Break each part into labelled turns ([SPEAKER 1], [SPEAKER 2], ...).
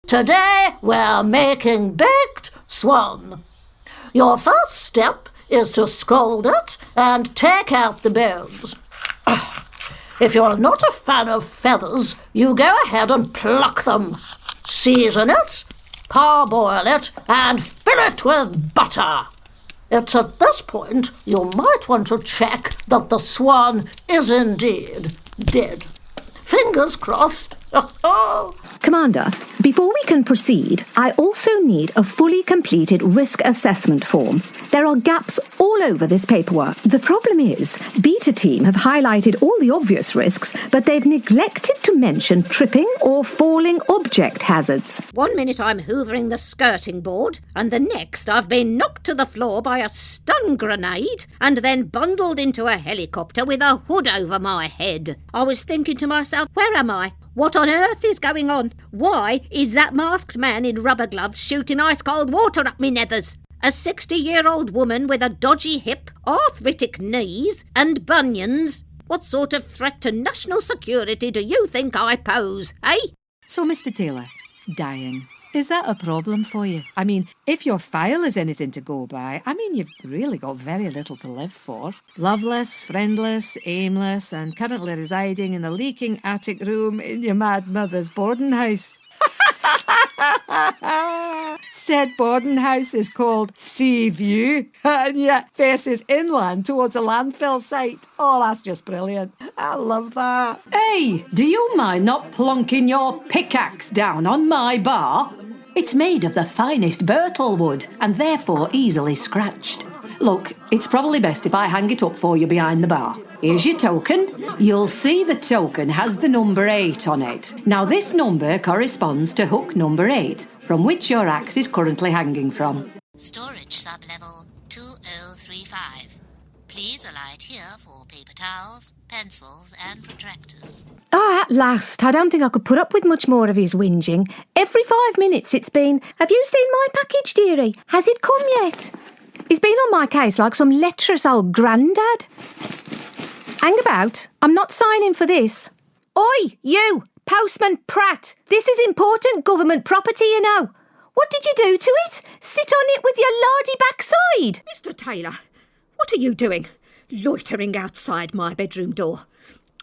[SPEAKER 1] Today we're making baked swan. Your first step is to scald it and take out the bones. If you're not a fan of feathers, you go ahead and pluck them. Season it, parboil it, and fill it with butter. It's at this point you might want to check that the swan is indeed dead. Fingers crossed.
[SPEAKER 2] Commander, before we can proceed, I also need a fully completed risk assessment form. There are gaps all over this paperwork. The problem is, Beta Team have highlighted all the obvious risks, but they've neglected to mention tripping or falling object hazards.
[SPEAKER 3] 1 minute I'm hoovering the skirting board, and the next I've been knocked to the floor by a stun grenade, and then bundled into a helicopter with a hood over my head. I was thinking to myself, where am I? What on earth is going on? Why is that masked man in rubber gloves shooting ice-cold water up me nethers? A 60-year-old woman with a dodgy hip, arthritic knees and bunions? What sort of threat to national security do you think I pose, eh?
[SPEAKER 4] So, Mr. Taylor, dying. Is that a problem for you? I mean, if your file is anything to go by, you've really got very little to live for. Loveless, friendless, aimless, and currently residing in a leaking attic room in your mad mother's boarding house. Said boarding house is called Sea View, and yet faces inland towards a landfill site. Oh, that's just brilliant. I love that.
[SPEAKER 5] Hey, do you mind not plonking your pickaxe down on my bar? It's made of the finest Birtle wood and therefore easily scratched. Look, it's probably best if I hang it up for you behind the bar. Here's your token. You'll see the token has the number 8 on it. Now this number corresponds to hook number 8, from which your axe is currently hanging from.
[SPEAKER 6] Storage sub-level 2035. Please alight here for paper towels, pencils and protractors.
[SPEAKER 2] Ah, at last. I don't think I could put up with much more of his whinging. Every 5 minutes it's been, have you seen my package, dearie? Has it come yet? He's been on my case like some lecherous old grandad. Hang about. I'm not signing for this. Oi, you, Postman Pratt. This is important government property, you know. What did you do to it? Sit on it with your lardy backside?
[SPEAKER 3] Mr. Taylor, what are you doing? Loitering outside my bedroom door.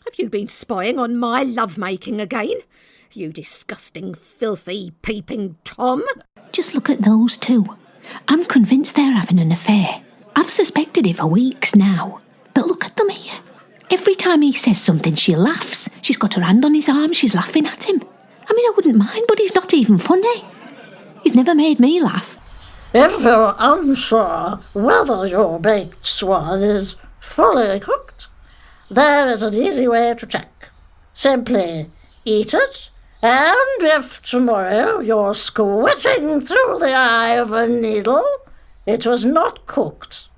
[SPEAKER 3] Have you been spying on my lovemaking again? You disgusting, filthy, peeping Tom.
[SPEAKER 7] Just look at those two. I'm convinced they're having an affair. I've suspected it for weeks now. But look at them here. Every time he says something, she laughs. She's got her hand on his arm, she's laughing at him. I wouldn't mind, but he's not even funny. He's never made me laugh.
[SPEAKER 1] If you're unsure whether your baked swan is fully cooked, there is an easy way to check. Simply eat it, and if tomorrow you're squinting through the eye of a needle, it was not cooked.